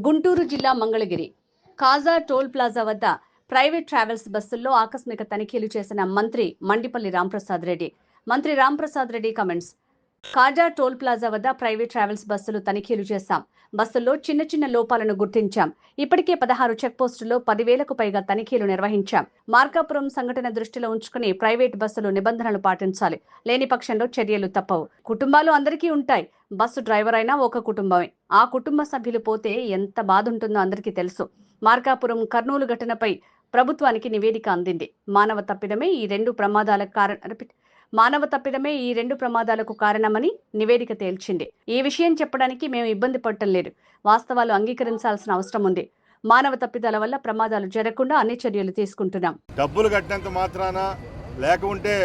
గుంటూరు జిల్లా మంగళగిరి కాజా toll plaza వద్ద private travels బస్సుల్లో ఆకస్మిక తనిఖీలు చేసిన మంత్రి మండిపల్లి రాంప్రసాద్ రెడ్డి. మంత్రి రాంప్రసాద్ రెడ్డి కమెంట్స్. కాజా టోల్ ప్లాజా వద్ద ప్రైవేట్ ట్రావెల్స్ బస్సులు తనిఖీలు చేశాం. బస్సుల్లో చిన్న చిన్న లోపాలను గుర్తించాం. ఇప్పటికే 16 చెక్ పోస్టుల్లో 10,000కు పైగా తనిఖీలు నిర్వహించాం. మార్కాపురం సంఘటన దృష్టిలో ఉంచుకుని ప్రైవేట్ బస్సులు నిబంధనలు పాటించాలి. లేని పక్షంలో చర్యలు తప్పవు. కుటుంబాలు అందరికీ ఉంటాయి. బస్సు డ్రైవర్ అయినా ఒక కుటుంబమే. ఆ కుటుంబ సభ్యులు పోతే ఎంత బాధ ఉంటుందో అందరికీ తెలుసు. మార్కాపురం కర్నూలు ఘటనపై ప్రభుత్వానికి నివేదిక అందింది. మానవ తప్పిదమే ఈ రెండు ప్రమాదాలకు కారణమని నివేదిక తేల్చింది. ఈ విషయం చెప్పడానికి మేము ఇబ్బంది పడటం లేదు. వాస్తవాలు అంగీకరించాల్సిన అవసరం ఉంది. మానవ తప్పిదాల వల్ల ప్రమాదాలు జరగకుండా అన్ని చర్యలు తీసుకుంటున్నాం. డబ్బులు కట్టినంత మాత్రాన లేకుంటే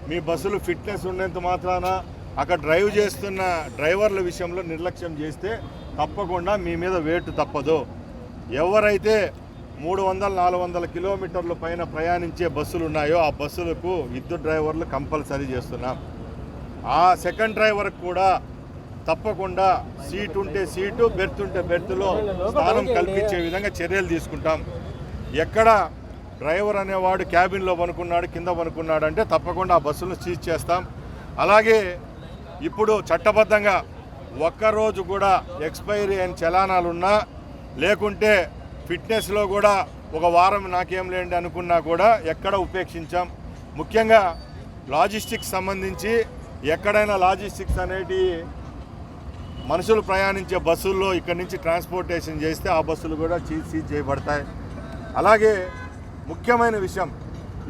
మీ బస్సులు ఫిట్నెస్ ఉన్నంత మాత్రాన అక్కడ డ్రైవ్ చేస్తున్న డ్రైవర్ల విషయంలో నిర్లక్ష్యం చేస్తే తప్పకుండా మీ మీద వేటు తప్పదు. ఎవరైతే 300-400 కిలోమీటర్ల పైన ప్రయాణించే బస్సులు ఉన్నాయో ఆ బస్సులకు ఇద్దరు డ్రైవర్లు కంపల్సరీ చేస్తున్నాం. ఆ సెకండ్ డ్రైవర్కి కూడా తప్పకుండా సీట్ ఉంటే సీటు, బెర్త్ ఉంటే బెర్త్లో స్థానం కల్పించే విధంగా చర్యలు తీసుకుంటాం. ఎక్కడ డ్రైవర్ అనేవాడు క్యాబిన్లో పనుకున్నాడు, కింద పనుకున్నాడు అంటే తప్పకుండా ఆ బస్సులను సీజ్ చేస్తాం. అలాగే ఇప్పుడు చట్టబద్ధంగా ఒక్కరోజు కూడా ఎక్స్పైరీ అయిన చలానాలున్నా లేకుంటే ఫిట్నెస్లో కూడా ఒక వారం నాకేం లేండి అనుకున్నా కూడా ఎక్కడ ఉపేక్షించాం. ముఖ్యంగా లాజిస్టిక్స్ సంబంధించి ఎక్కడైనా లాజిస్టిక్స్ అనేటి మనుషులు ప్రయాణించే బస్సుల్లో ఇక్కడి నుంచి ట్రాన్స్పోర్టేషన్ చేస్తే ఆ బస్సులు కూడా సీజ్ చేయబడతాయి. అలాగే ముఖ్యమైన విషయం,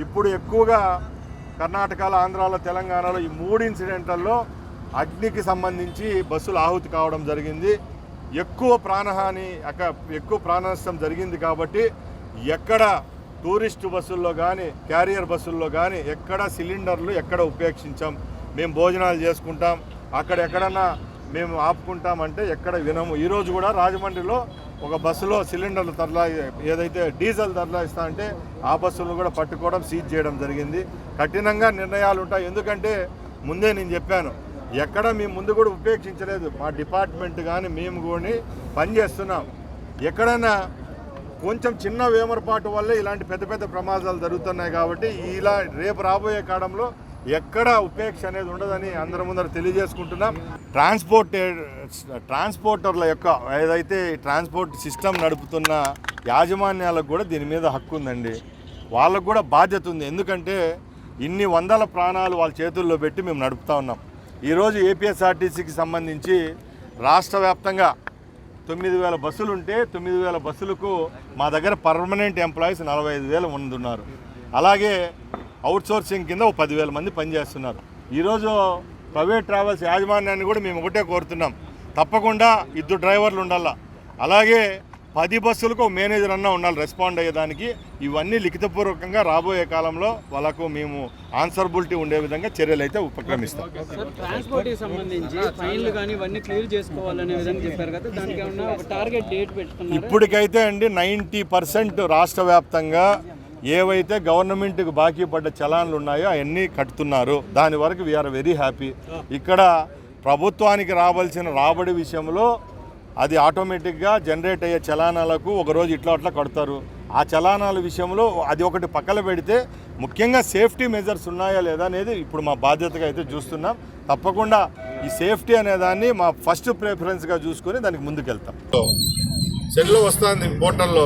ఇప్పుడు ఎక్కువగా కర్ణాటకలో, ఆంధ్రాలో, తెలంగాణలో ఈ 3 ఇన్సిడెంట్లలో అగ్నికి సంబంధించి బస్సులు ఆహుతి కావడం జరిగింది. ఎక్కువ ప్రాణహాని, ఎక్కువ ప్రాణ నష్టం జరిగింది. కాబట్టి ఎక్కడ టూరిస్టు బస్సుల్లో కానీ క్యారియర్ బస్సుల్లో కానీ ఎక్కడ సిలిండర్లు ఎక్కడ ఉపేక్షించాం. మేము భోజనాలు చేసుకుంటాం, అక్కడ ఎక్కడన్నా మేము ఆపుకుంటామంటే ఎక్కడ వినము. ఈరోజు కూడా రాజమండ్రిలో ఒక బస్సులో సిలిండర్లు ఏదైతే డీజిల్ తరలిస్తా అంటే ఆ బస్సులను కూడా పట్టుకోవడం, సీజ్ చేయడం జరిగింది. కఠినంగా నిర్ణయాలు ఉంటాయి. ఎందుకంటే ముందే నేను చెప్పాను, ఎక్కడ మేము ముందు కూడా ఉపేక్షించలేదు. మా డిపార్ట్మెంట్ కానీ మేము కూడా పనిచేస్తున్నాం. ఎక్కడైనా కొంచెం చిన్న వేమరపాటు వల్లే ఇలాంటి పెద్ద పెద్ద ప్రమాదాలు జరుగుతున్నాయి. కాబట్టి ఇలా రేపు రాబోయే కాలంలో ఎక్కడ ఉపేక్ష అనేది ఉండదని అందరి ముందర తెలియజేసుకుంటున్నాం. ట్రాన్స్పోర్టర్ల యొక్క ఏదైతే ట్రాన్స్పోర్ట్ సిస్టమ్ నడుపుతున్న యాజమాన్యాలకు కూడా దీని మీద హక్కు ఉందండి. వాళ్ళకు కూడా బాధ్యత ఉంది. ఎందుకంటే ఇన్ని వందల ప్రాణాలు వాళ్ళ చేతుల్లో పెట్టి మేము నడుపుతూ ఉన్నాం. ఈరోజు ఏపీఎస్ఆర్టీసీకి సంబంధించి రాష్ట్ర వ్యాప్తంగా 9,000 బస్సులు ఉంటే 9,000 బస్సులకు మా దగ్గర పర్మనెంట్ ఎంప్లాయీస్ 45,000 మంది ఉన్నారు. అలాగే అవుట్సోర్సింగ్ కింద 10,000 మంది పనిచేస్తున్నారు. ఈరోజు ప్రైవేట్ ట్రావెల్స్ యాజమాన్యాన్ని కూడా మేము ఒకటే కోరుతున్నాం, తప్పకుండా 2 డ్రైవర్లు ఉండాలా. అలాగే 10 బస్సులకు మేనేజర్ అన్నా ఉండాలి రెస్పాండ్ అయ్యేదానికి. ఇవన్నీ లిఖితపూర్వకంగా రాబోయే కాలంలో వాళ్ళకు మేము ఆన్సరబిలిటీ ఉండే విధంగా చర్యలు అయితే ఉపక్రమిస్తాం. ట్రాన్స్పోర్ట్కి సంబంధించి ఫైన్లు కానీ ఇవన్నీ క్లియర్ చేసుకోవాలనే విధంగా చెప్పారు కదా, దానికి ఏమన్నా ఒక టార్గెట్ డేట్ పెట్టుకున్నారు? ఇప్పటికైతే అండి 90% రాష్ట్ర వ్యాప్తంగా ఏవైతే గవర్నమెంట్కి బాకీ పడ్డ చలాన్లు ఉన్నాయో అవన్నీ కట్టుతున్నారు. దాని వరకు వీఆర్ వెరీ హ్యాపీ. ఇక్కడ ప్రభుత్వానికి రావాల్సిన రాబడి విషయంలో అది ఆటోమేటిక్గా జనరేట్ అయ్యే చలానాలకు ఒకరోజు ఇట్లా కడతారు. ఆ చలానాల విషయంలో అది ఒకటి పక్కన పెడితే ముఖ్యంగా సేఫ్టీ మెజర్స్ ఉన్నాయా లేదా అనేది ఇప్పుడు మా బాధ్యతగా అయితే చూస్తున్నాం. తప్పకుండా ఈ సేఫ్టీ అనేదాన్ని మా ఫస్ట్ ప్రిఫరెన్స్గా చూసుకొని దానికి ముందుకెళ్తాం. సెల్లో వస్తుంది పోర్టల్లో,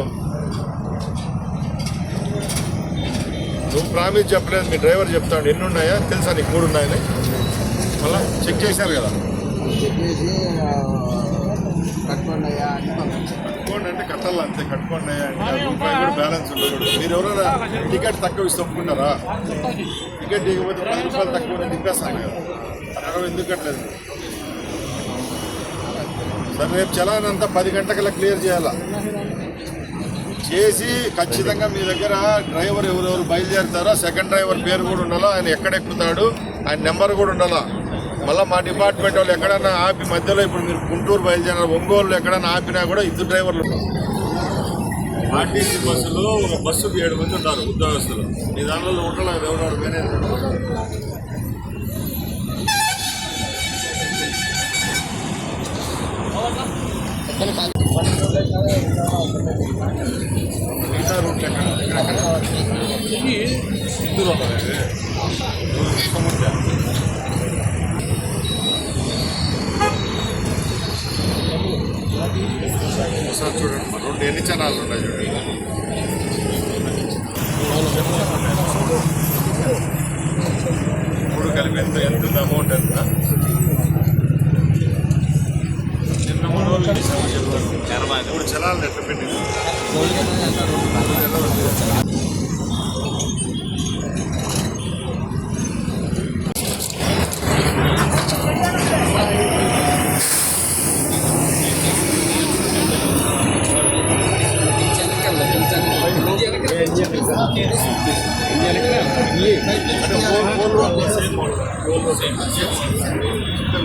నువ్వు ప్రామిస్ చెప్పలేదు, మీ డ్రైవర్ చెప్తాడు. ఎన్ని ఉన్నాయా తెలుసా నీకు? 3 ఉన్నాయని మళ్ళీ చెక్ చేశారు కదా. కట్టుకోండి అంటే కట్టాలి అంతే. కట్టుకోండి అంటే రూపాయి కూడా బ్యాలెన్స్ ఉండదు. మీరు ఎవరైనా టికెట్ తక్కువ ఇస్తే ఒప్పుకుంటారా? టికెట్ దిగకపోతే 10 రూపాయలు తక్కువ తిప్పేస్తాను కదా. అక్కడ ఎందుకు కట్టలేదు? సరే, రేపు చలాన్ అంతా 10 గంటలకల్లా క్లియర్ చేయాలా. చేసి ఖచ్చితంగా మీ దగ్గర డ్రైవర్ ఎవరెవరు బయలుదేరుతారో సెకండ్ డ్రైవర్ పేరు కూడా ఉండాలా, ఆయన ఎక్కడెక్కుతాడు ఆయన నెంబర్ కూడా ఉండాలా. మళ్ళీ మా డిపార్ట్మెంట్ వాళ్ళు ఎక్కడన్నా ఆపి మధ్యలో ఇప్పుడు మీరు గుంటూరు బయలుదేరారు, ఒంగోలు ఎక్కడన్నా ఆపినా కూడా 2 డ్రైవర్లు ఉంటారు. ఆర్టీసీ బస్సులో ఒక బస్సుకు 7 మంది ఉంటారు ఉద్యోగస్తులు. మీ దానిలో ఉండాలి ఎవరు మేనేజర్. మిగతా రూట్ ఇందులో ఒకసారి చూడండి, రెండు ఎన్ని ఛానళ్ళు ఉన్నాయి చూడండి. మూడు కలిపి ఎంత ఉంది అమౌంట్ ఎంత? నిన్న 3 చలాలు ఎట్లా పెట్టింది?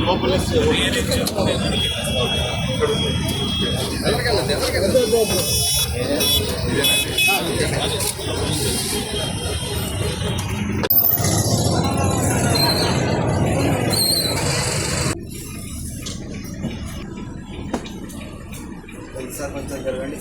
లోపల సార్ కొంచెం జరగండి.